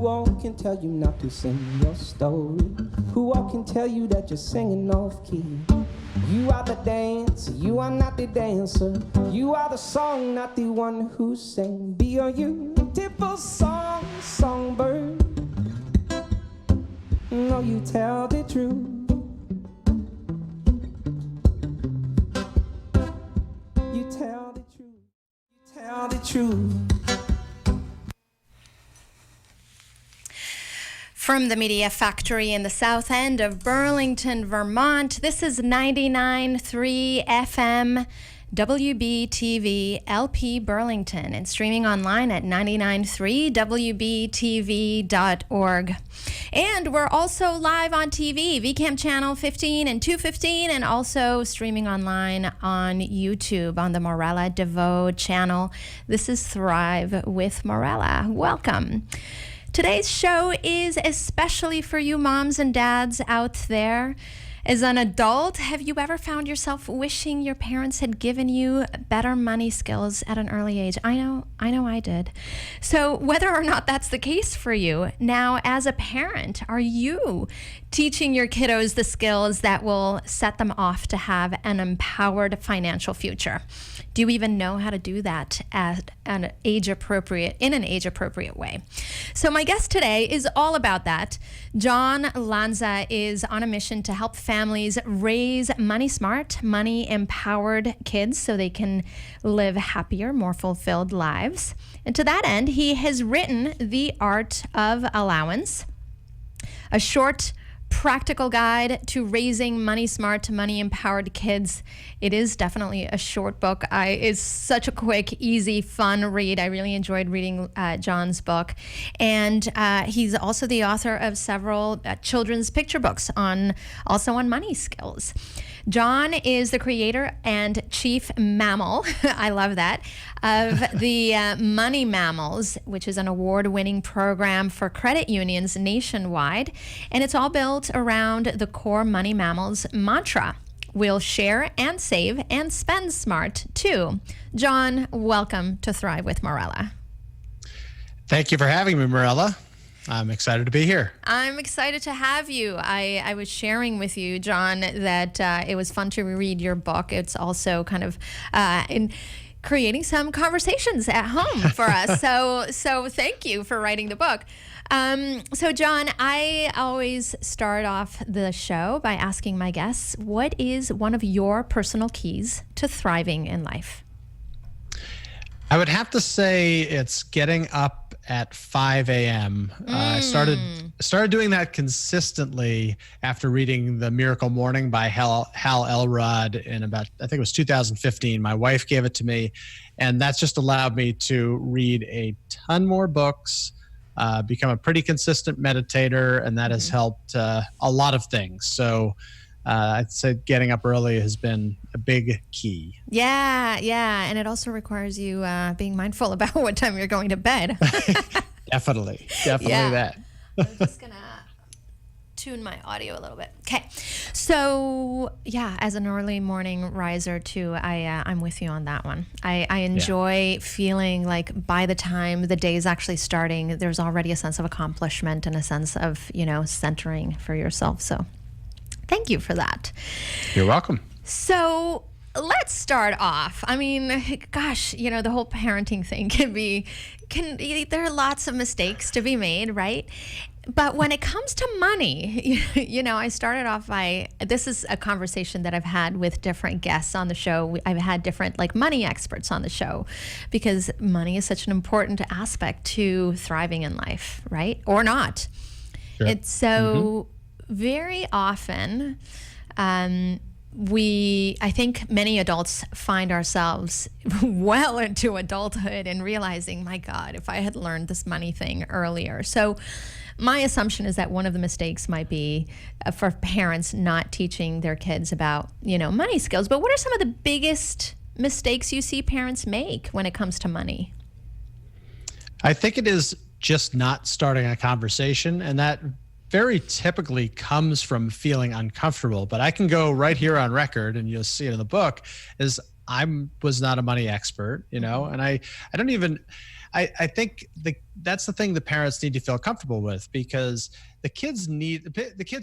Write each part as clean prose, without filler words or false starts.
Who all can tell you not to sing your story? Who all can tell you that you're singing off key? You are the dancer, you are not the dancer. You are the song, not the one who sang. Be a beautiful songbird. No, you tell the truth. You tell the truth. You tell the truth. From the Media Factory in the south end of Burlington, Vermont, this is 99.3 FM WBTV LP Burlington and streaming online at 993wbtv.org. And we're also live on TV, VCAM channel 15 and 215, and also streaming online on YouTube on the Morella DeVoe channel. This is Thrive with Morella. Welcome. Today's show is especially for you moms and dads out there. As an adult, have you ever found yourself wishing your parents had given you better money skills at an early age? I know I did. So whether or not that's the case for you, now as a parent, are you teaching your kiddos the skills that will set them off to have an empowered financial future? Do you even know how to do that in an age-appropriate way? So my guest today is all about that. John Lanza is on a mission to help families raise money-smart, money-empowered kids so they can live happier, more fulfilled lives. And to that end, he has written The Art of Allowance, a short practical guide to raising money-smart, money-empowered kids. It is definitely a short book. It's such a quick, easy, fun read. I really enjoyed reading John's book. And he's also the author of several children's picture books on money skills. John is the creator and chief mammal, I love that, of the Money Mammals, which is an award-winning program for credit unions nationwide. And it's all built around the core Money Mammals mantra. We'll share and save and spend smart too. John, welcome to Thrive with Morella. Thank you for having me, Morella. I'm excited to be here. I'm excited to have you. I was sharing with you, John, that it was fun to read your book. It's also kind of in creating some conversations at home for us. So thank you for writing the book. So John, I always start off the show by asking my guests, what is one of your personal keys to thriving in life? I would have to say it's getting up at 5 a.m. I started doing that consistently after reading The Miracle Morning by Hal Elrod in about, I think it was 2015. My wife gave it to me, and that's just allowed me to read a ton more books, become a pretty consistent meditator, and that has helped a lot of things. So I'd say getting up early has been a big key. Yeah. And it also requires you being mindful about what time you're going to bed. Definitely that. I'm just going to tune my audio a little bit. Okay. So, yeah, as an early morning riser, too, I'm with you on that one. I enjoy feeling like by the time the day is actually starting, there's already a sense of accomplishment and a sense of, centering for yourself. So thank you for that. You're welcome. So let's start off. I mean, gosh, the whole parenting thing there are lots of mistakes to be made, right? But when it comes to money, I started off this is a conversation that I've had with different guests on the show. I've had different money experts on the show because money is such an important aspect to thriving in life, right? Or not. Sure. It's so very often, I think many adults find ourselves well into adulthood and realizing, my God, if I had learned this money thing earlier. So my assumption is that one of the mistakes might be for parents not teaching their kids about, money skills. But what are some of the biggest mistakes you see parents make when it comes to money? I think it is just not starting a conversation, and that very typically comes from feeling uncomfortable. But I can go right here on record, and you'll see it in the book, is I was not a money expert, and I don't even, I think that's the thing the parents need to feel comfortable with, because the kids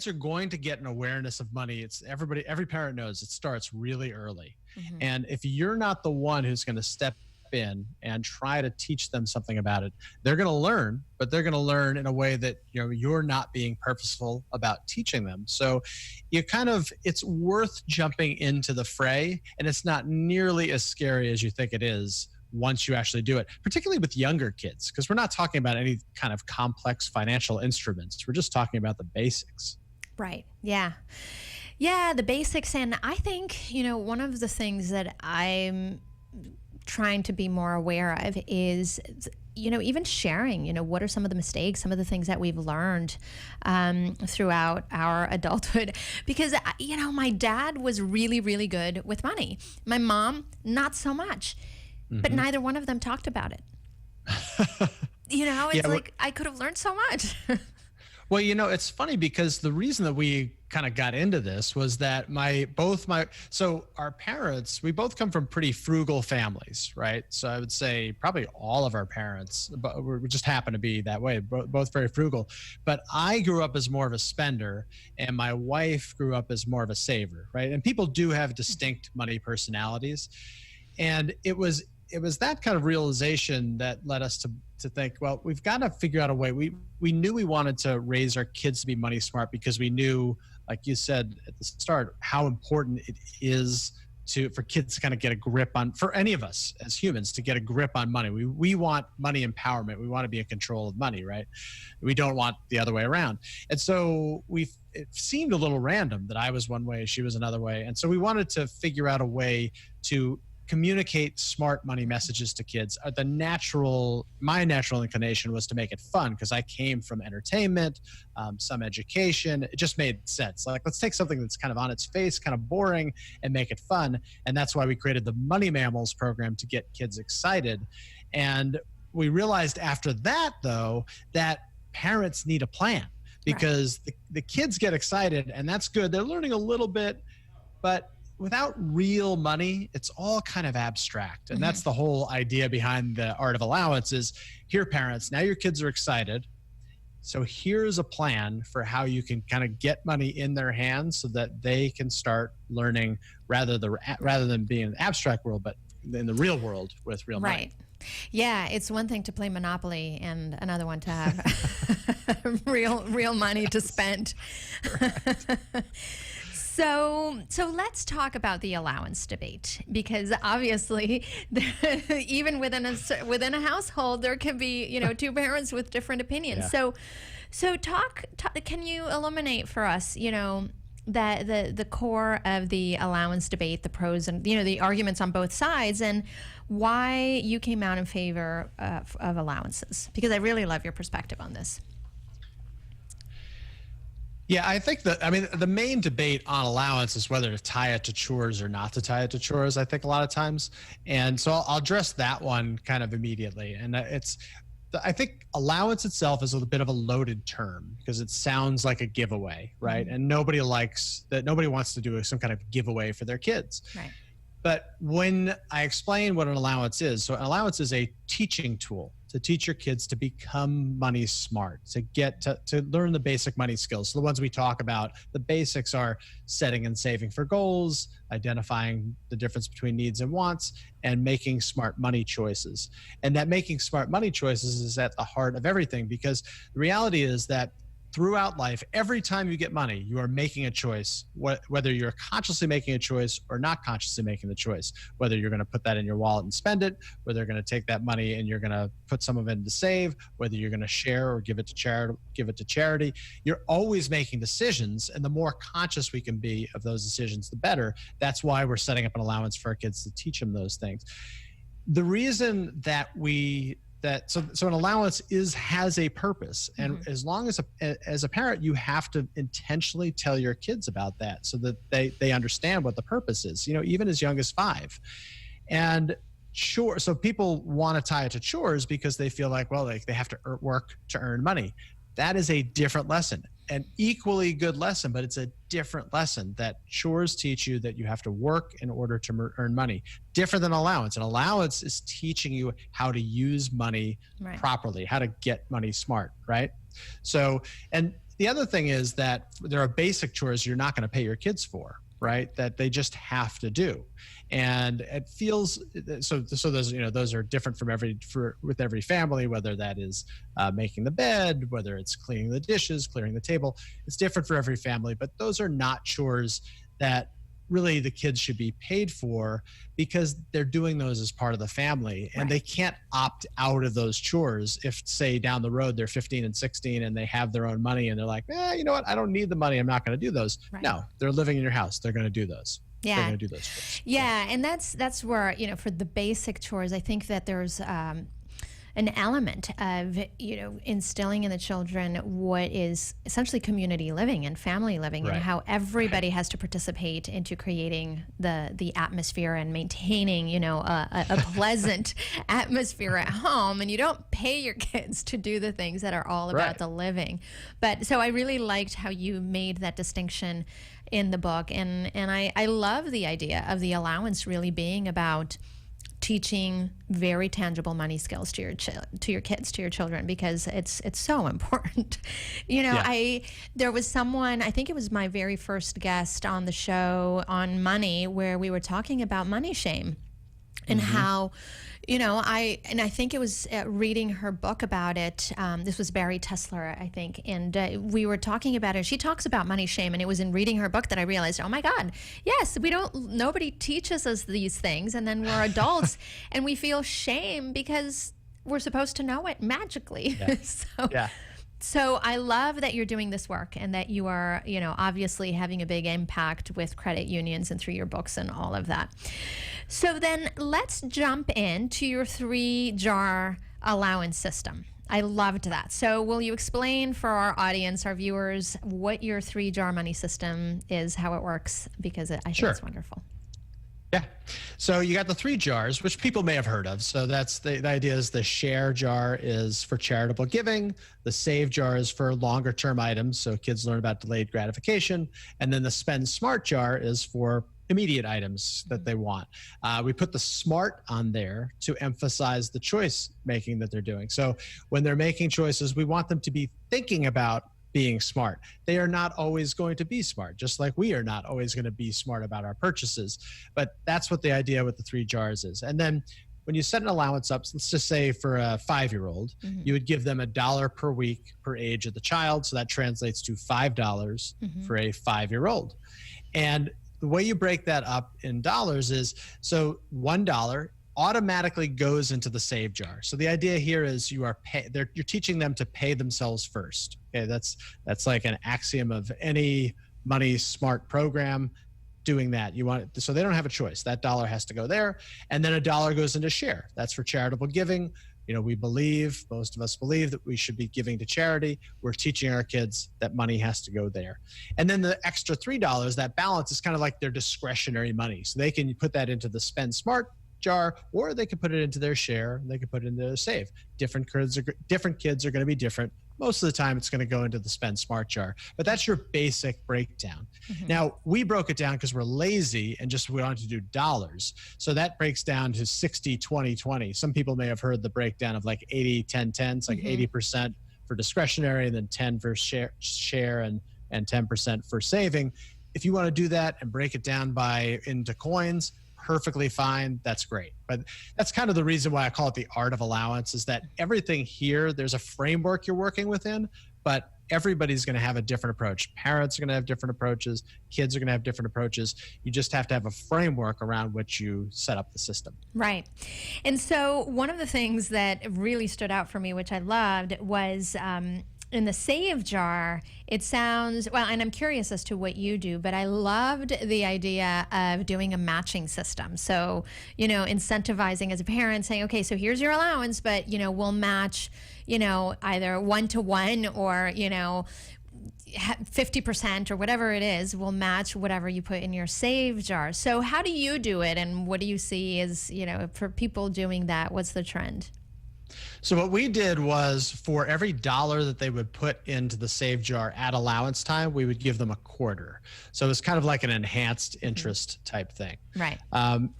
are going to get an awareness of money. Every parent knows it starts really early. Mm-hmm. And if you're not the one who's going to step in and try to teach them something about it, they're going to learn, but they're going to learn in a way that, you're not being purposeful about teaching them. So it's worth jumping into the fray, and it's not nearly as scary as you think it is once you actually do it, particularly with younger kids, because we're not talking about any kind of complex financial instruments. We're just talking about the basics. Right. Yeah. Yeah, the basics. And I think, one of the things that I'm trying to be more aware of is, even sharing, what are some of the mistakes, some of the things that we've learned throughout our adulthood. Because, my dad was really, really good with money. My mom, not so much. But neither one of them talked about it. I could have learned so much. Well, it's funny, because the reason that we kind of got into this was that our parents, we both come from pretty frugal families, right? So I would say probably all of our parents, but we just happen to be that way, both very frugal. But I grew up as more of a spender, and my wife grew up as more of a saver, right? And people do have distinct money personalities. And it was that kind of realization that led us to think, well, we've got to figure out a way. We knew we wanted to raise our kids to be money smart, because we knew, like you said at the start, how important it is for kids to kind of get a grip on, for any of us as humans, to get a grip on money. We want money empowerment. We want to be in control of money, right? We don't want the other way around. And so it seemed a little random that I was one way, she was another way. And so we wanted to figure out a way to communicate smart money messages to kids. My natural inclination was to make it fun, because I came from entertainment, some education. It just made sense. Like, let's take something that's kind of on its face, kind of boring, and make it fun. And that's why we created the Money Mammals program, to get kids excited. And we realized after that, though, that parents need a plan, because the kids get excited, and that's good. They're learning a little bit, but without real money, it's all kind of abstract. And that's the whole idea behind the Art of Allowance is, here, parents, now your kids are excited. So here's a plan for how you can kind of get money in their hands so that they can start learning, rather than being in the abstract world, but in the real world with real money. Right. Yeah, it's one thing to play Monopoly and another one to have real money to spend. So let's talk about the allowance debate, because obviously, even within a household, there can be two parents with different opinions. Yeah. So talk. Can you illuminate for us the core of the allowance debate, the pros and the arguments on both sides, and why you came out in favor of allowances? Because I really love your perspective on this. Yeah, I think the main debate on allowance is whether to tie it to chores or not to tie it to chores, I think, a lot of times. And so I'll address that one kind of immediately. And I think allowance itself is a bit of a loaded term, because it sounds like a giveaway, right? Mm-hmm. And nobody wants to do some kind of giveaway for their kids. Right. But when I explain what an allowance is, so an allowance is a teaching tool to teach your kids to become money smart, to get to learn the basic money skills. So the ones we talk about, the basics are setting and saving for goals, identifying the difference between needs and wants, and making smart money choices. And that making smart money choices is at the heart of everything, because the reality is that throughout life, every time you get money, you are making a choice, whether you're consciously making a choice or not consciously making the choice, whether you're going to put that in your wallet and spend it, whether you're going to take that money and you're going to put some of it to save, whether you're going to share or give it to charity. You're always making decisions. And the more conscious we can be of those decisions, the better. That's why we're setting up an allowance for our kids to teach them those things. The reason that so an allowance has a purpose, and as long as a parent, you have to intentionally tell your kids about that so that they understand what the purpose is. Even as young as 5, and sure. So people want to tie it to chores because they feel like, well, they have to work to earn money. That is a different lesson. an equally good lesson, but it's a different lesson. That chores teach you that you have to work in order to earn money. Different than allowance. An allowance is teaching you how to use money properly, how to get money smart, right? So, and the other thing is that there are basic chores you're not going to pay your kids for, right? That they just have to do. And it feels so those, those are different from with every family, whether that is making the bed, whether it's cleaning the dishes, clearing the table. It's different for every family, but those are not chores that really the kids should be paid for, because they're doing those as part of the family, and they can't opt out of those chores if, say, down the road they're 15 and 16 and they have their own money and they're like, you know what, I don't need the money, I'm not going to do those. No, they're living in your house, they're going to do those. Yeah. They're going to do those chores. Yeah, and that's where, for the basic chores, I think that there's an element of, instilling in the children what is essentially community living and family living, and how everybody has to participate into creating the atmosphere and maintaining, a pleasant atmosphere at home. And you don't pay your kids to do the things that are all about the living. But so I really liked how you made that distinction in the book. And I love the idea of the allowance really being about teaching very tangible money skills to your kids, to your children, because it's so important. There was someone, I think it was my very first guest on the show on money, where we were talking about money shame and how, I think it was reading her book about it. This was Barry Tesler, I think. And we were talking about it. She talks about money shame. And it was in reading her book that I realized, oh my God, yes, nobody teaches us these things. And then we're adults and we feel shame because we're supposed to know it magically. Yeah. So I love that you're doing this work, and that you are, obviously having a big impact with credit unions and through your books and all of that. So then let's jump into your 3-jar allowance system. I loved that. So will you explain for our audience, our viewers, what your 3-jar money system is, how it works? Because I think it's wonderful. Yeah. So you got the 3 jars, which people may have heard of. So that's the idea is the share jar is for charitable giving. The save jar is for longer term items, so kids learn about delayed gratification. And then the spend smart jar is for immediate items that they want. We put the smart on there to emphasize the choice making that they're doing. So when they're making choices, we want them to be thinking about being smart. They are not always going to be smart, just like we are not always going to be smart about our purchases. But that's what the idea with the 3 jars is. And then when you set an allowance up, let's just say for a 5-year-old, you would give them $1 per week per age of the child. So that translates to $5 for a 5-year-old. And the way you break that up in dollars is, so $1 automatically goes into the save jar. So the idea here is you're teaching them to pay themselves first. Okay, that's like an axiom of any money smart program. Doing that, so they don't have a choice. That $1 has to go there, and then $1 goes into share. That's for charitable giving. Most of us believe that we should be giving to charity. We're teaching our kids that money has to go there. And then the extra $3, that balance is kind of like their discretionary money. So they can put that into the spend smart jar, or they can put it into their share, they can put it into their save. Different kids are going to be different. Most of the time it's going to go into the spend smart jar, but that's your basic breakdown. Now we broke it down because we're lazy and we wanted to do dollars. So that breaks down to 60, 20, 20. Some people may have heard the breakdown of like 80, 10, 10. It's like 80% for discretionary, and then 10 for share and 10% for saving. If you want to do that and break it down into coins, perfectly fine. That's great. But that's kind of the reason why I call it the art of allowance, is that everything here, there's a framework you're working within, but everybody's going to have a different approach. Parents are going to have different approaches. Kids are going to have different approaches. You just have to have a framework around which you set up the system. Right. And so one of the things that really stood out for me, which I loved, was in the save jar, it sounds, well, and I'm curious as to what you do, but I loved the idea of doing a matching system. So, incentivizing as a parent, saying, okay, so here's your allowance, but, we'll match, either 1-to-1 or, 50% or whatever it is, will match whatever you put in your save jar. So how do you do it? And what do you see as, for people doing that? What's the trend? So what we did was for every dollar that they would put into the save jar at allowance time, we would give them a quarter. So it's kind of like an enhanced interest type thing. Right.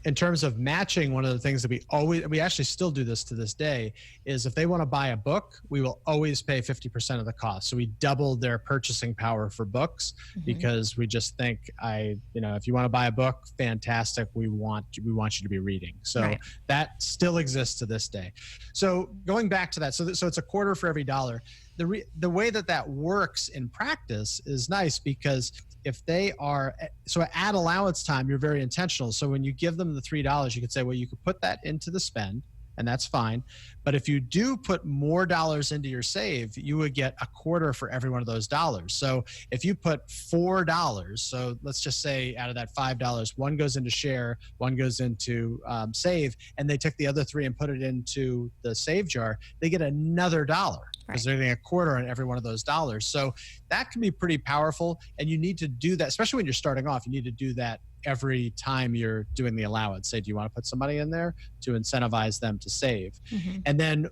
In terms of matching, one of the things that we actually still do this to this day, is if they want to buy a book, we will always pay 50% of the cost. So we doubled their purchasing power for books because we just think, if you want to buy a book, fantastic. We want you to be reading. So that still exists to this day. So going back to that, so it's a quarter for every dollar. The way that works in practice is nice because if they are, so at allowance time, you're very intentional. So when you give them the $3, you could say, well, you could put that into the spend, and that's fine. But if you do put more dollars into your save, you would get a quarter for every one of those dollars. So if you put $4, so let's just say out of that $5, one goes into share, one goes into save, and they took the other 3 and put it into the save jar, they get another dollar because they're getting a quarter on every one of those dollars. So that can be pretty powerful. And you need to do that, especially when you're starting off, you need to do that every time you're doing the allowance. Say, do you want to put somebody in there to incentivize them to save? And then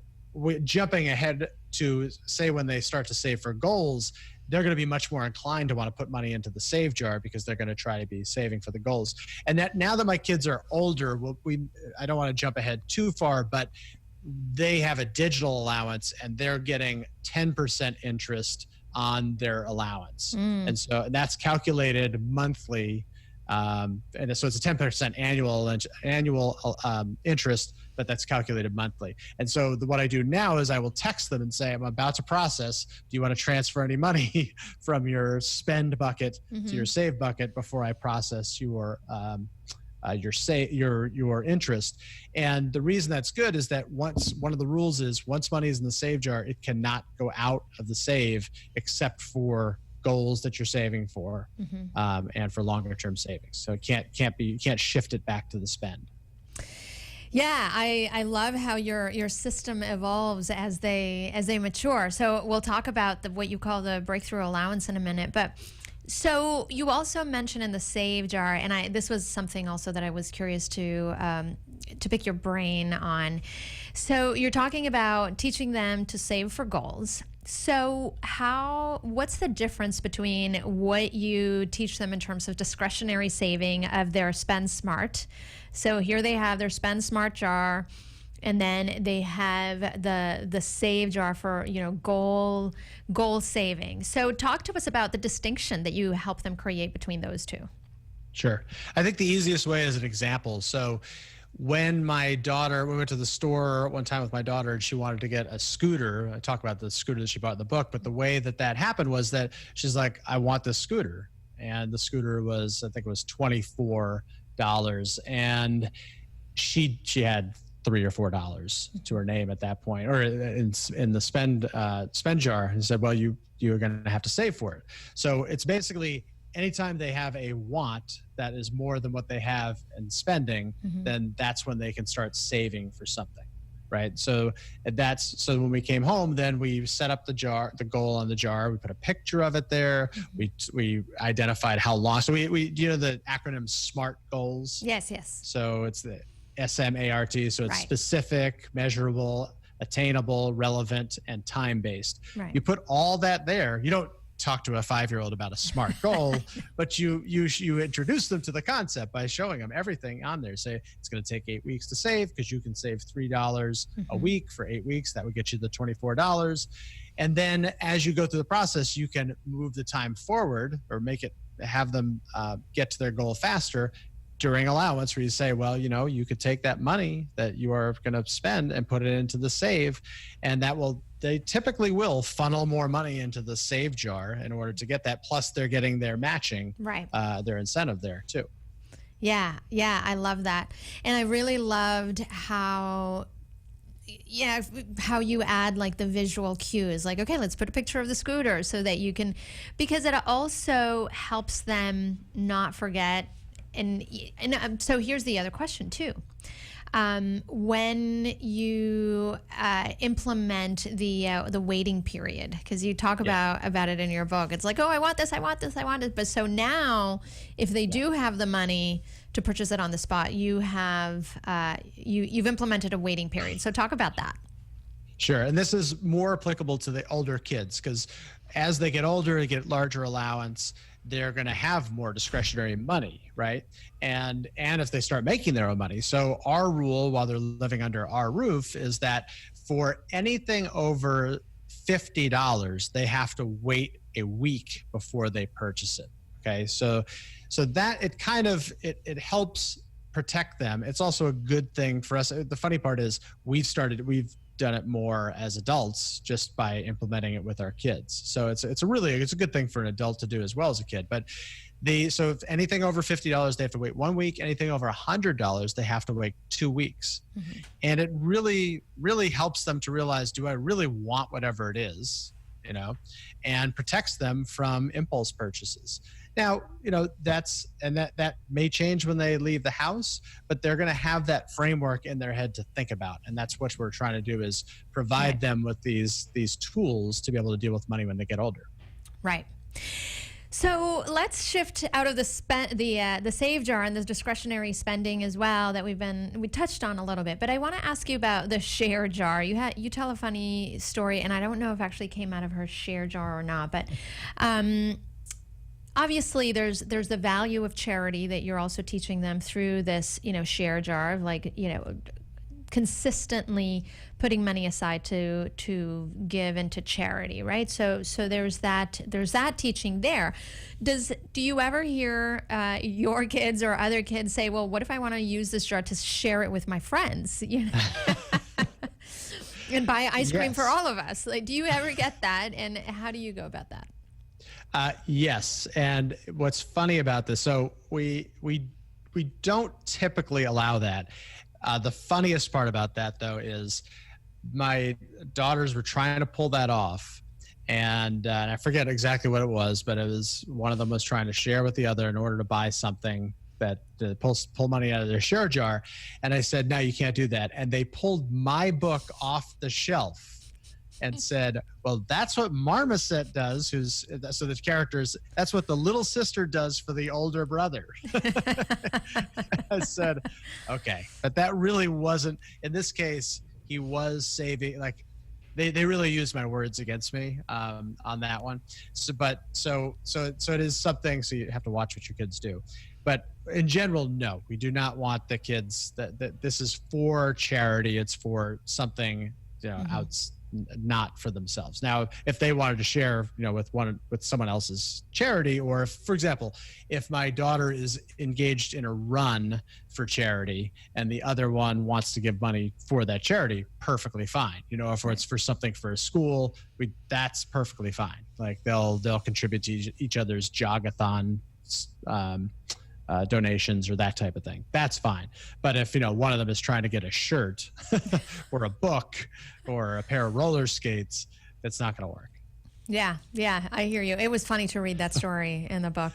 jumping ahead to say when they start to save for goals, they're going to be much more inclined to want to put money into the save jar because they're going to try to be saving for the goals. And that now that my kids are older, I don't want to jump ahead too far, but they have a digital allowance and they're getting 10% interest on their allowance. And so that's calculated monthly. And so it's a 10% annual interest, but that's calculated monthly. And so what I do now is I will text them and say, I'm about to process. Do you want to transfer any money from your spend bucket to your save bucket before I process your interest? And the reason that's good is that one of the rules is once money is in the save jar, it cannot go out of the save except for goals that you're saving for, and for longer term savings. So you can't shift it back to the spend. Yeah, I love how your system evolves as they mature. So we'll talk about what you call the breakthrough allowance in a minute, but so you also mentioned in the save jar, and this was something also that I was curious to pick your brain on. So you're talking about teaching them to save for goals. So what's the difference between what you teach them in terms of discretionary saving of their Spend Smart? So here they have their Spend Smart jar, and then they have the save jar for goal saving. So talk to us about the distinction that you help them create between those two. Sure. I think the easiest way is an example. So when we went to the store one time with my daughter and she wanted to get a scooter. I talk about the scooter that she bought in the book, but the way that happened was that she's like, I want this scooter. And the scooter was, I think it was $24. And she had $3 or $4 to her name at that point, or in the spend jar, and said, well, you're going to have to save for it. So it's basically anytime they have a want that is more than what they have in spending, then that's when they can start saving for something, right? So when we came home, then we set up the goal on the jar. We put a picture of it there. We identified how long. So we the acronym SMART goals. Yes. So it's the SMART. So it's right. Specific, measurable, attainable, relevant, and time-based. Right. You put all that there. You don't talk to a 5-year-old about a SMART goal, but you introduce them to the concept by showing them everything on there. Say it's going to take 8 weeks to save because you can save $3 a week for 8 weeks. That would get you the $24. And then as you go through the process, you can move the time forward or have them get to their goal faster during allowance, where you say, well, you could take that money that you are going to spend and put it into the save, and they typically will funnel more money into the save jar in order to get that. Plus they're getting their matching, right. Their incentive there too. Yeah, I love that. And I really loved how you add like the visual cues, like, okay, let's put a picture of the scooter so that you can, because it also helps them not forget. And so here's the other question too. When you implement the waiting period, because you talk about it in your book, it's like, oh, I want this. But so now, if they do have the money to purchase it on the spot, you have you've implemented a waiting period. So talk about that. Sure. And this is more applicable to the older kids because as they get older, they get larger allowance, they're going to have more discretionary money, right? And if they start making their own money. So our rule while they're living under our roof is that for anything over $50, they have to wait a week before they purchase it. Okay. So that it helps protect them. It's also a good thing for us. The funny part is we've done it more as adults just by implementing it with our kids. So it's a good thing for an adult to do as well as a kid. But so if anything over $50, they have to wait 1 week. Anything over $100, they have to wait 2 weeks. Mm-hmm. And it really, really helps them to realize, do I really want whatever it is, and protects them from impulse purchases. Now, that may change when they leave the house, but they're going to have that framework in their head to think about. And that's what we're trying to do is provide them with these tools to be able to deal with money when they get older. Right. So let's shift out of the save jar and the discretionary spending as well that we touched on a little bit. But I want to ask you about the share jar. You tell a funny story, and I don't know if it actually came out of her share jar or not. But obviously, there's the value of charity that you're also teaching them through this share jar of consistently putting money aside to give into charity, right? So there's that teaching there. Do you ever hear your kids or other kids say, well, what if I want to use this jar to share it with my friends, and buy ice cream for all of us? Like, do you ever get that, and how do you go about that? Yes, and what's funny about this, so we don't typically allow that. The funniest part about that, though, is my daughters were trying to pull that off, and I forget exactly what it was, but it was one of them was trying to share with the other in order to buy something that pull money out of their share jar, and I said, no, you can't do that, and they pulled my book off the shelf and said, well, that's what Marmoset does, so the characters, that's what the little sister does for the older brother. I said, okay. But that really wasn't, in this case, he was saving, they really used my words against me on that one. So it is something, so you have to watch what your kids do. But in general, no, we do not want the kids, that this is for charity. It's for something, not for themselves. Now, if they wanted to share, with someone else's charity, or if, for example, if my daughter is engaged in a run for charity and the other one wants to give money for that charity, perfectly fine. If it's for something for a school, that's perfectly fine. Like they'll contribute to each other's jogathon donations or that type of thing. That's fine. But if one of them is trying to get a shirt or a book or a pair of roller skates, it's not going to work. Yeah, I hear you. It was funny to read that story in the book.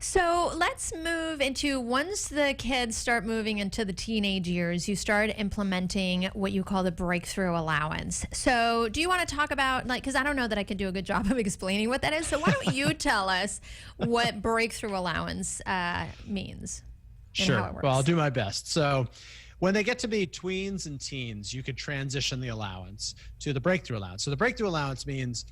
So let's move into, once the kids start moving into the teenage years, you start implementing what you call the breakthrough allowance. So do you want to talk about, because I don't know that I can do a good job of explaining what that is. So why don't you tell us what breakthrough allowance means and Sure. how it works? Well, I'll do my best. So when they get to be tweens and teens, you could transition the allowance to the breakthrough allowance. So the breakthrough allowance means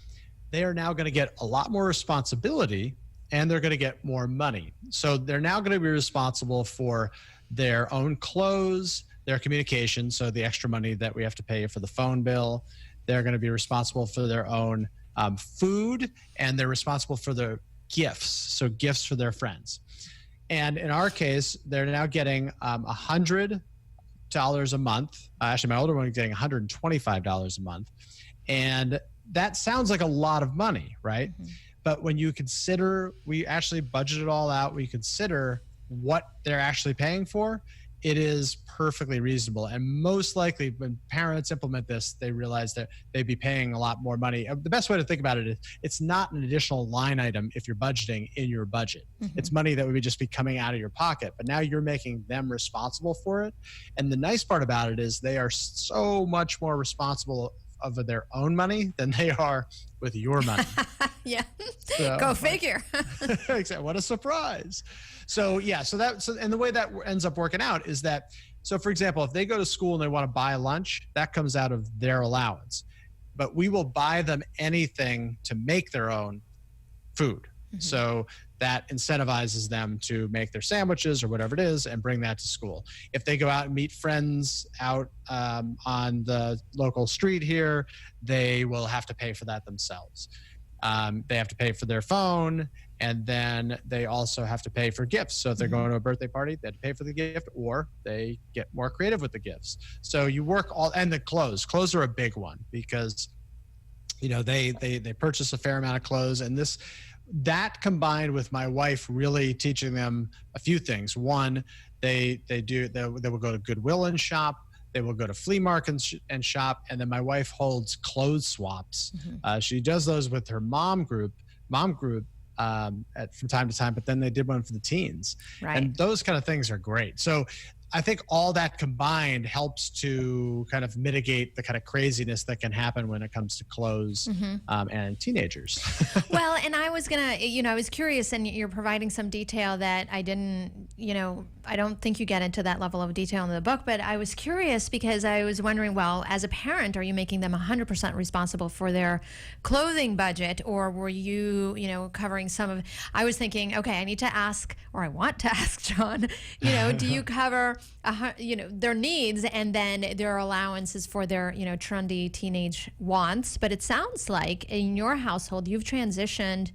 they are now going to get a lot more responsibility, and they're going to get more money. So they're now going to be responsible for their own clothes, their communication, so the extra money that we have to pay for the phone bill. They're going to be responsible for their own food, and they're responsible for their gifts, so gifts for their friends. And in our case, they're now getting $100 a month. Actually, my older one is getting $125 a month. And that sounds like a lot of money, right? Mm-hmm. But when you consider, we actually budget it all out, we consider what they're actually paying for, it is perfectly reasonable. And most likely when parents implement this, they realize that they'd be paying a lot more money. The best way to think about it is it's not an additional line item if you're budgeting in your budget. Mm-hmm. It's money that would just be coming out of your pocket, but now you're making them responsible for it. And the nice part about it is they are so much more responsible of their own money than they are with your money. Yeah. So, Go figure. Exactly. What a surprise. So yeah, and the way that ends up working out is that, so for example, if they go to school and they want to buy lunch, that comes out of their allowance. But we will buy them anything to make their own food. Mm-hmm. So that incentivizes them to make their sandwiches or whatever it is and bring that to school. If they go out and meet friends out on the local street here, they will have to pay for that themselves. They have to pay for their phone, and then they also have to pay for gifts. So if they're going to a birthday party, they have to pay for the gift, or they get more creative with the gifts. So you work and the clothes. Clothes are a big one because, they purchase a fair amount of clothes, and that combined with my wife really teaching them a few things. One, they will go to Goodwill and shop. They will go to flea markets and shop. And then my wife holds clothes swaps. Mm-hmm. She does those with her mom group from time to time, but then they did one for the teens. Right. And those kind of things are great. So I think all that combined helps to kind of mitigate the kind of craziness that can happen when it comes to clothes and teenagers. Well, and I was I was curious, and you're providing some detail that I didn't, I don't think you get into that level of detail in the book, but I was curious because I was wondering, well, as a parent, are you making them 100% responsible for their clothing budget, or were you, covering some of, I was thinking, okay, I need to ask, or I want to ask John, do you cover their needs and then their allowances for their, trendy teenage wants? But it sounds like in your household, you've transferred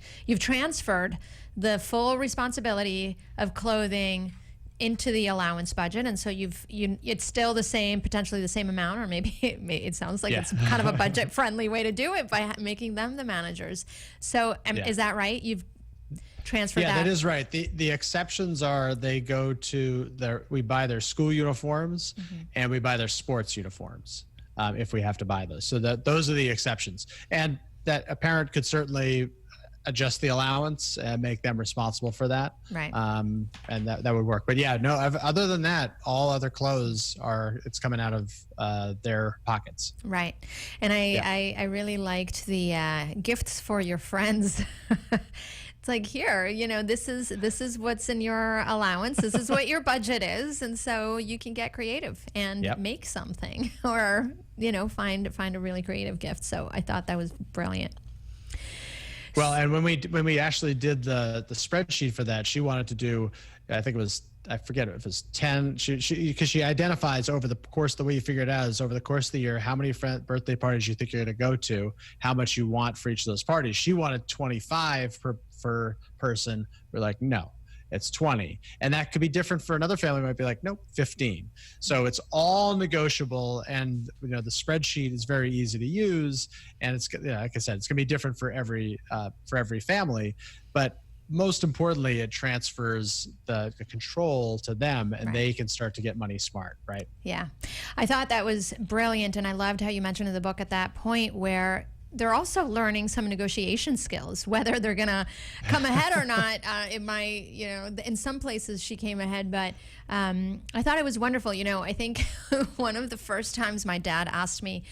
the full responsibility of clothing into the allowance budget, and so it's still the same, potentially the same amount, or maybe it sounds like it's kind of a budget friendly way to do it by making them the managers. So is that right? You've transfer that? Yeah, that is right. The exceptions are we buy their school uniforms and we buy their sports uniforms if we have to buy those. So those are the exceptions. And that a parent could certainly adjust the allowance and make them responsible for that. Right. And that would work. But yeah, no, other than that, all other clothes it's coming out of their pockets. Right. And I really liked the gifts for your friends. It's like, here, this is what's in your allowance. This is what your budget is. And so you can get creative and make something or, find a really creative gift. So I thought that was brilliant. Well, and when we actually did the spreadsheet for that, she wanted to do, I think it was, I forget if it was 10, because she identifies over the course, the way you figure it out is over the course of the year, how many birthday parties you think you're going to go to, how much you want for each of those parties. She wanted 25 per person. We're like, no, it's 20. And that could be different for another family. Might be like, nope, 15. So it's all negotiable. And, the spreadsheet is very easy to use. And it's, like I said, it's going to be different for every family. But most importantly, it transfers the control to them, and they can start to get money smart, right? Yeah. I thought that was brilliant. And I loved how you mentioned in the book at that point where they're also learning some negotiation skills, whether they're going to come ahead or not. It might, in some places she came ahead, but I thought it was wonderful. I think one of the first times my dad asked me,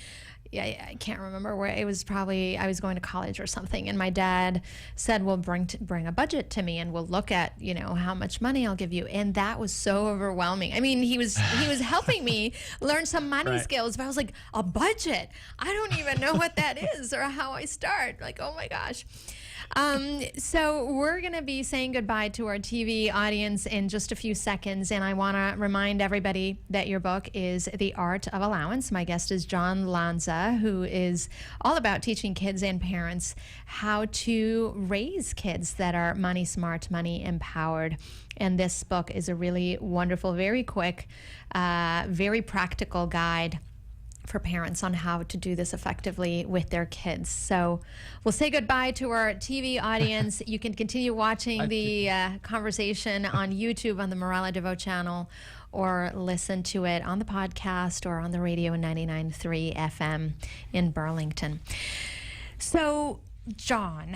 I can't remember where it was, probably I was going to college or something, and my dad said, well, bring a budget to me and we'll look at how much money I'll give you. And that was so overwhelming. I mean, he was helping me learn some money skills, but I was like, a budget, I don't even know what that is or how I start. Like, oh my gosh. So we're going to be saying goodbye to our TV audience in just a few seconds. And I want to remind everybody that your book is The Art of Allowance. My guest is John Lanza, who is all about teaching kids and parents how to raise kids that are money smart, money empowered. And this book is a really wonderful, very quick, very practical guide for parents on how to do this effectively with their kids. So we'll say goodbye to our TV audience. You can continue watching the conversation on YouTube on the Morella DeVoe channel, or listen to it on the podcast or on the radio in 99.3 FM in Burlington. So, John,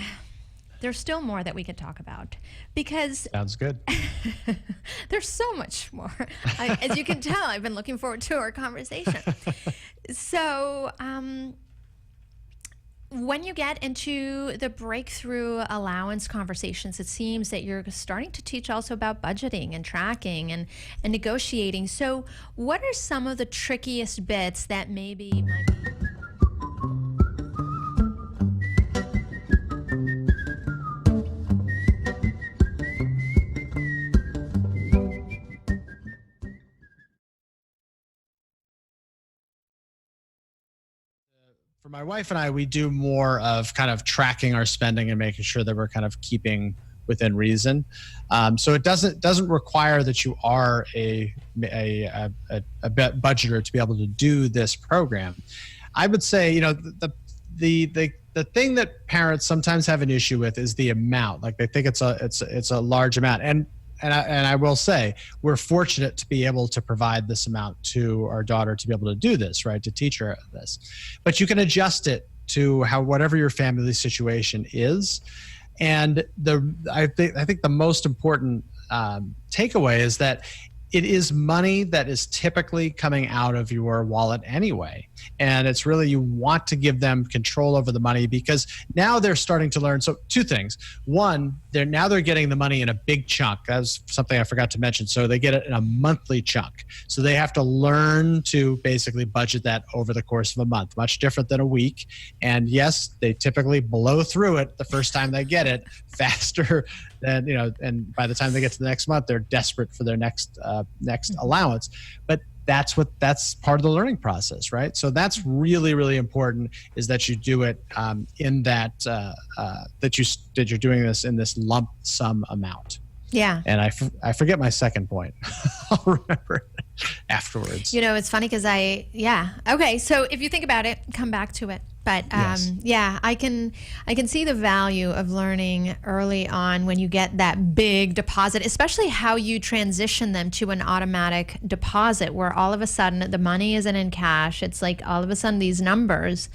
there's still more that we could talk about because sounds good. There's so much more. As you can tell, I've been looking forward to our conversation. So, when you get into the breakthrough allowance conversations, it seems that you're starting to teach also about budgeting and tracking and negotiating. So, what are some of the trickiest bits that maybe might be? For my wife and I, we do more of kind of tracking our spending and making sure that we're kind of keeping within reason. So it doesn't require that you are a budgeter to be able to do this program. I would say, you know, the thing that parents sometimes have an issue with is the amount. Like they think it's a large amount, and I will say we're fortunate to be able to provide this amount to our daughter to be able to do this, right? To teach her this, but you can adjust it to whatever your family situation is. And I think the most important takeaway is that it is money that is typically coming out of your wallet anyway. And it's really, you want to give them control over the money because now they're starting to learn. So two things. One, they're getting the money in a big chunk. That's something I forgot to mention. So they get it in a monthly chunk. So they have to learn to basically budget that over the course of a month, much different than a week. And yes, they typically blow through it the first time they get it faster than, you know, and by the time they get to the next month, they're desperate for their next allowance. But that's part of the learning process, right? So that's really, really important, is that you do it in that you're doing this in this lump sum amount. Yeah. And I forget my second point. I'll remember it afterwards. You know, it's funny because okay. So if you think about it, come back to it. But Yes. yeah, I can see the value of learning early on when you get that big deposit, especially how you transition them to an automatic deposit where all of a sudden the money isn't in cash. It's like all of a sudden these numbers.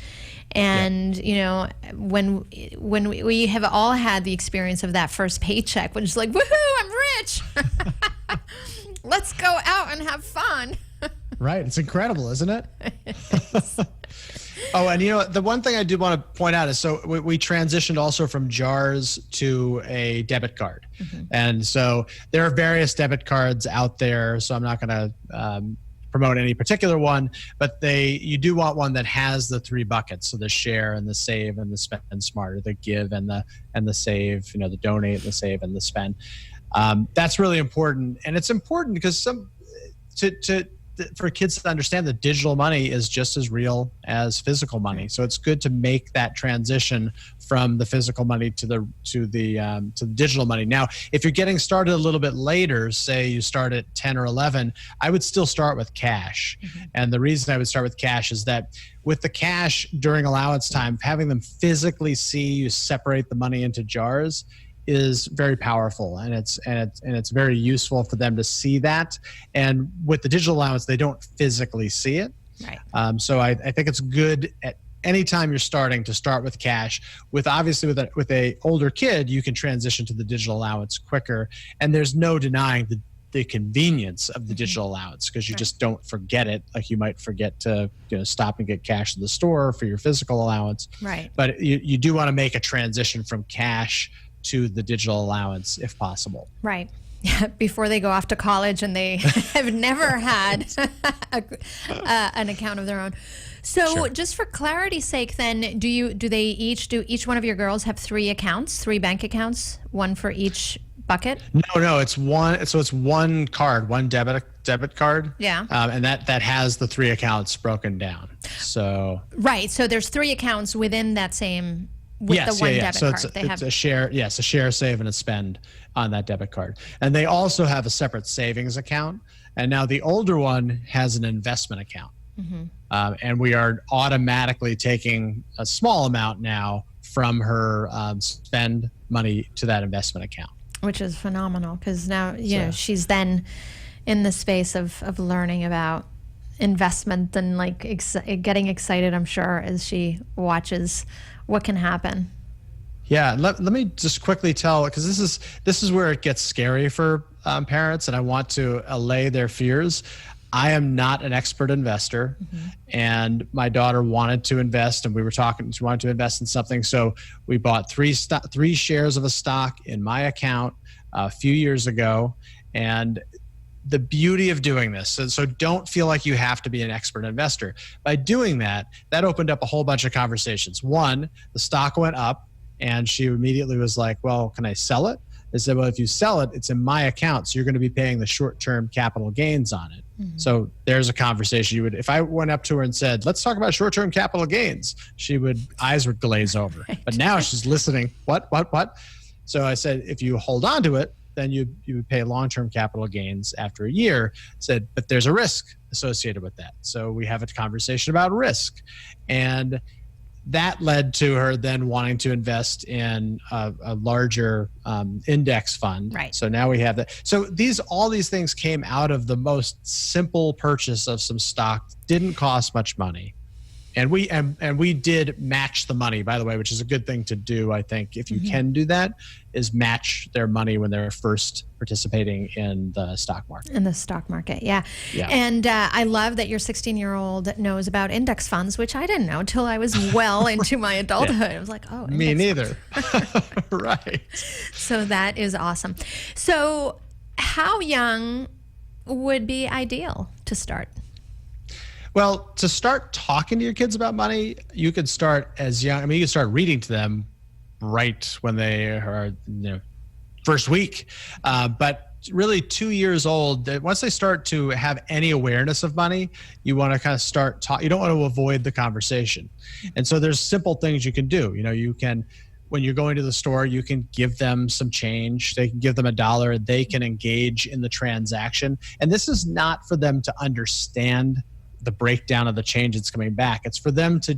And, you know, when we have all had the experience of that first paycheck, when it's like, woohoo, I'm rich. Let's go out and have fun. Right. It's incredible, isn't it? Oh, and you know, the one thing I do want to point out is, so we transitioned also from jars to a debit card. Mm-hmm. And so there are various debit cards out there. So I'm not going to promote any particular one, but you do want one that has the three buckets. So the share and the save and the spend smart, or the give and the save, you know, the donate, the save and the spend. That's really important. And it's important because for kids to understand that digital money is just as real as physical money. So it's good to make that transition from the physical money to the digital money. Now, if you're getting started a little bit later, say you start at 10 or 11, I would still start with cash. Mm-hmm. And the reason I would start with cash is that with the cash during allowance time, having them physically see you separate the money into jars is very powerful, and it's very useful for them to see that. And with the digital allowance, they don't physically see it. Right. So I think it's good at any time you're starting to start with cash. With a older kid, you can transition to the digital allowance quicker, and there's no denying the convenience of the digital allowance, because you just don't forget it like you might forget to stop and get cash at the store for your physical allowance. Right. But you do want to make a transition from cash to the digital allowance if possible. Right. Before they go off to college and they have never had an account of their own. So sure. Just for clarity's sake, then, do each one of your girls have three bank accounts, one for each bucket? No, it's one. So it's one card, one debit card. Yeah. And that has the three accounts broken down. So right. So there's three accounts within that same. With the one debit so card. It's a share, a share, save, and a spend on that debit card. And they also have a separate savings account. And now the older one has an investment account. Mm-hmm. And we are automatically taking a small amount now from her spend money to that investment account. Which is phenomenal, because now know she's then in the space of learning about investment and getting excited, I'm sure, as she watches what can happen. Yeah, let me just quickly tell, because this is where it gets scary for parents, and I want to allay their fears. I am not an expert investor, and my daughter wanted to invest, and we were talking, she wanted to invest in something. So we bought three shares of a stock in my account a few years ago. And the beauty of doing this, so don't feel like you have to be an expert investor. By doing that, that opened up a whole bunch of conversations. One, the stock went up, and she immediately was like, well, can I sell it? I said, well, if you sell it, it's in my account, so you're going to be paying the short-term capital gains on it. So there's a conversation if I went up to her and said, let's talk about short-term capital gains, eyes would glaze over. Right. But now she's listening. What? So I said, if you hold on to it, then you would pay long-term capital gains after a year. I said, but there's a risk associated with that. So we have a conversation about risk. And that led to her then wanting to invest in a larger index fund. Right. So now we have that. So all these things came out of the most simple purchase of some stock. Didn't cost much money. And we did match the money, by the way, which is a good thing to do. I think if you can do that, is match their money when they're first participating in the stock market. In the stock market, yeah. And I love that your 16-year-old knows about index funds, which I didn't know until I was well into my adulthood. I was like, oh, me neither. Right. So that is awesome. So how young would be ideal to start? Well, to start talking to your kids about money, you could start as young. I mean, you could start reading to them right when they are, first week. But really 2 years old, once they start to have any awareness of money, you want to kind of start you don't want to avoid the conversation. And so there's simple things you can do. You can, when you're going to the store, you can give them some change. They can give them $1. They can engage in the transaction. And this is not for them to understand the breakdown of the change that's coming back. It's for them to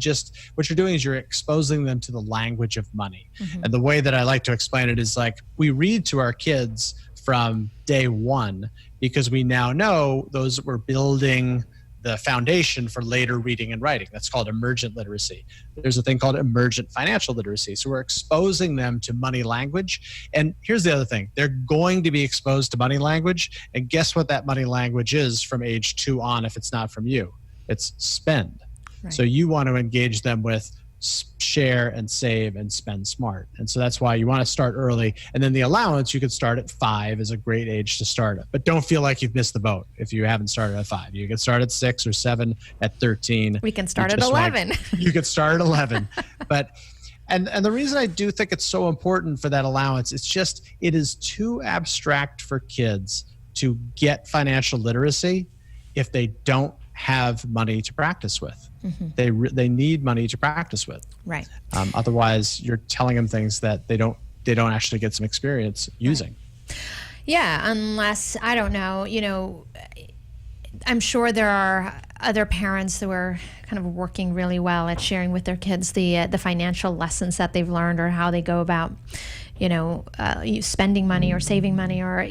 what you're doing is you're exposing them to the language of money. And the way that I like to explain it is like, we read to our kids from day one, because we now know we're building the foundation for later reading and writing. That's called emergent literacy. There's a thing called emergent financial literacy. So we're exposing them to money language. And here's the other thing. They're going to be exposed to money language. And guess what that money language is from age 2 on if it's not from you? It's spend. Right. So you want to engage them with share and save and spend smart. And so that's why you want to start early. And then the allowance, you could start at 5 is a great age to start it. But don't feel like you've missed the boat if you haven't started at 5. You can start at 6 or 7, at 13. We can start at 11. You could start at 11. But and the reason I do think it's so important for that allowance, it is too abstract for kids to get financial literacy if they don't have money to practice with. They need money to practice with. Right. Otherwise, you're telling them things that they don't actually get some experience using. Right. Yeah, unless, I don't know, I'm sure there are other parents who are kind of working really well at sharing with their kids the financial lessons that they've learned, or how they go about, spending money or saving money, or,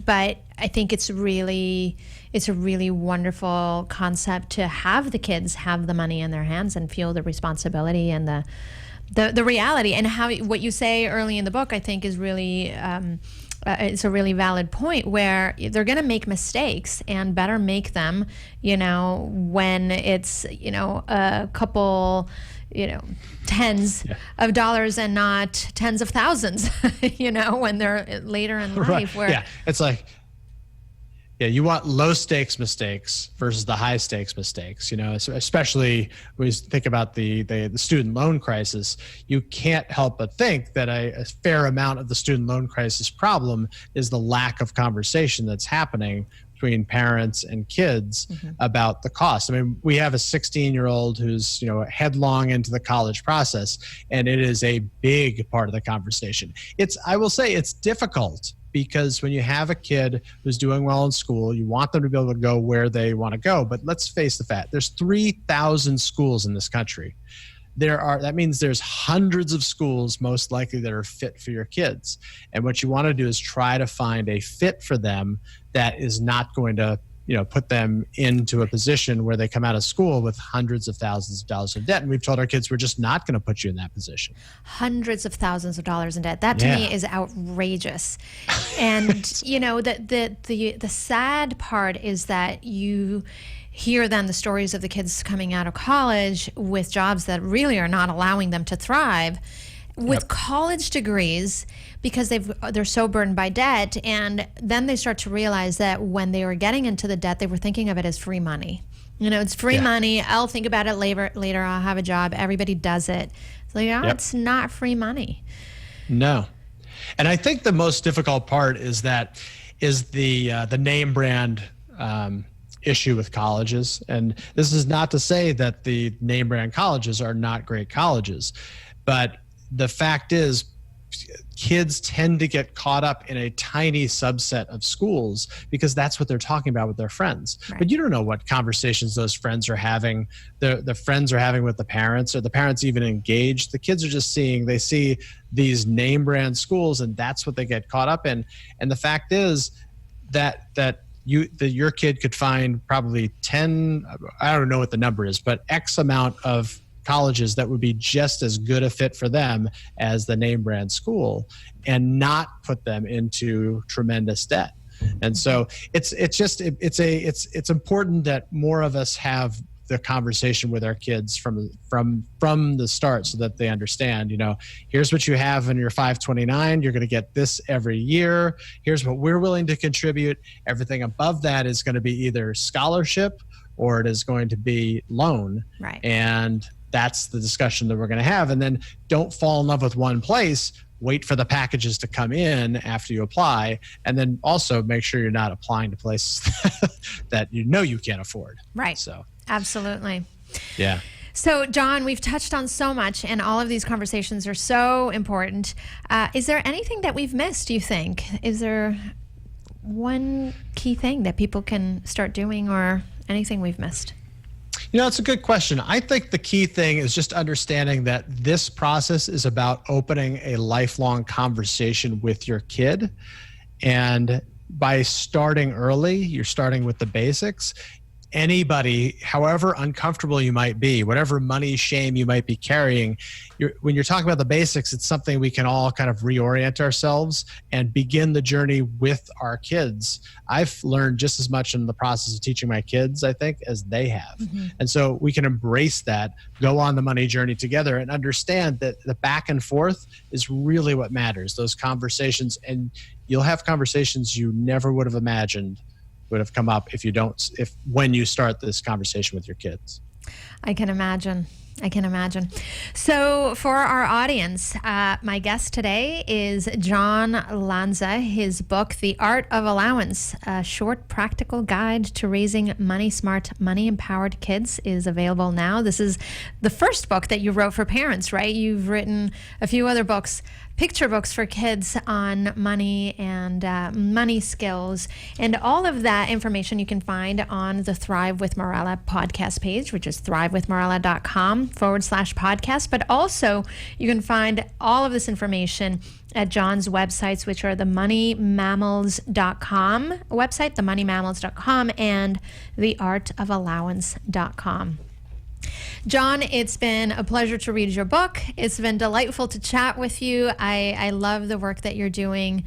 but I think it's a really wonderful concept to have the kids have the money in their hands and feel the responsibility and the reality. And what you say early in the book, I think, is really it's a really valid point, where they're going to make mistakes, and better make them, when it's, a couple, tens of dollars and not tens of thousands, when they're later in life. Right. Where yeah, it's like, you want low stakes mistakes versus the high stakes mistakes, especially when you think about the student loan crisis. You can't help but think that a fair amount of the student loan crisis problem is the lack of conversation that's happening between parents and kids about the cost. I mean, we have a 16-year-old who's, headlong into the college process, and it is a big part of the conversation. I will say it's difficult, because when you have a kid who's doing well in school, you want them to be able to go where they want to go. But let's face the fact, there's 3,000 schools in this country. That means there's hundreds of schools most likely that are fit for your kids. And what you want to do is try to find a fit for them that is not going to put them into a position where they come out of school with hundreds of thousands of dollars of debt. And we've told our kids, we're just not going to put you in that position. Hundreds of thousands of dollars in debt. That to me is outrageous. And the sad part is that you hear then the stories of the kids coming out of college with jobs that really are not allowing them to thrive, with college degrees, because they're so burdened by debt. And then they start to realize that when they were getting into the debt, they were thinking of it as free money. It's free money. I'll think about it later. I'll have a job. Everybody does it. So it's not free money. No. And I think the most difficult part is the name brand issue with colleges. And this is not to say that the name brand colleges are not great colleges, but the fact is, kids tend to get caught up in a tiny subset of schools because that's what they're talking about with their friends. Right. But you don't know what conversations those friends are having, the friends are having with the parents, or the parents even engaged. The kids are just they see these name brand schools, and that's what they get caught up in. And the fact is that your kid could find probably 10, I don't know what the number is, but X amount of colleges that would be just as good a fit for them as the name brand school, and not put them into tremendous debt. And so it's important that more of us have the conversation with our kids from the start, so that they understand, here's what you have in your 529. You're going to get this every year. Here's what we're willing to contribute. Everything above that is going to be either scholarship or it is going to be loan. Right. And that's the discussion that we're going to have. And then don't fall in love with one place. Wait for the packages to come in after you apply. And then also make sure you're not applying to places that you can't afford. Right. So absolutely. Yeah. So, John, we've touched on so much, and all of these conversations are so important. Is there anything that we've missed, do you think? Is there one key thing that people can start doing, or anything we've missed? It's a good question. I think the key thing is just understanding that this process is about opening a lifelong conversation with your kid. And by starting early, you're starting with the basics. Anybody, however uncomfortable you might be, whatever money shame you might be carrying, when you're talking about the basics, it's something we can all kind of reorient ourselves and begin the journey with our kids. I've learned just as much in the process of teaching my kids, I think, as they have. Mm-hmm. And so we can embrace that, go on the money journey together, and understand that the back and forth is really what matters, those conversations. And you'll have conversations you never would have imagined would have come up when you start this conversation with your kids. I can imagine. So for our audience, my guest today is John Lanza. His book, The Art of Allowance, a short practical guide to raising money-smart, money-empowered kids, is available now. This is the first book that you wrote for parents, right? You've written a few other books, picture books for kids on money and money skills. And all of that information you can find on the Thrive with Morella podcast page, which is thrivewithmorella.com/podcast. But also you can find all of this information at John's websites, which are the moneymammals.com website, themoneymammals.com, and theartofallowance.com. John, it's been a pleasure to read your book. It's been delightful to chat with you. I love the work that you're doing.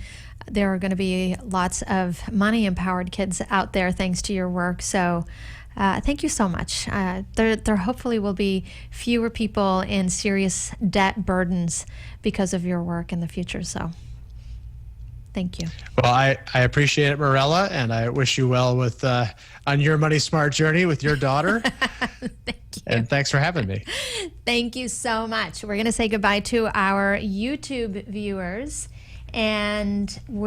There are going to be lots of money-empowered kids out there thanks to your work. So thank you so much. There hopefully will be fewer people in serious debt burdens because of your work in the future. So thank you. Well, I appreciate it, Morella, and I wish you well with on your money smart journey with your daughter. Thank you. And thanks for having me. Thank you so much. We're going to say goodbye to our YouTube viewers, and we're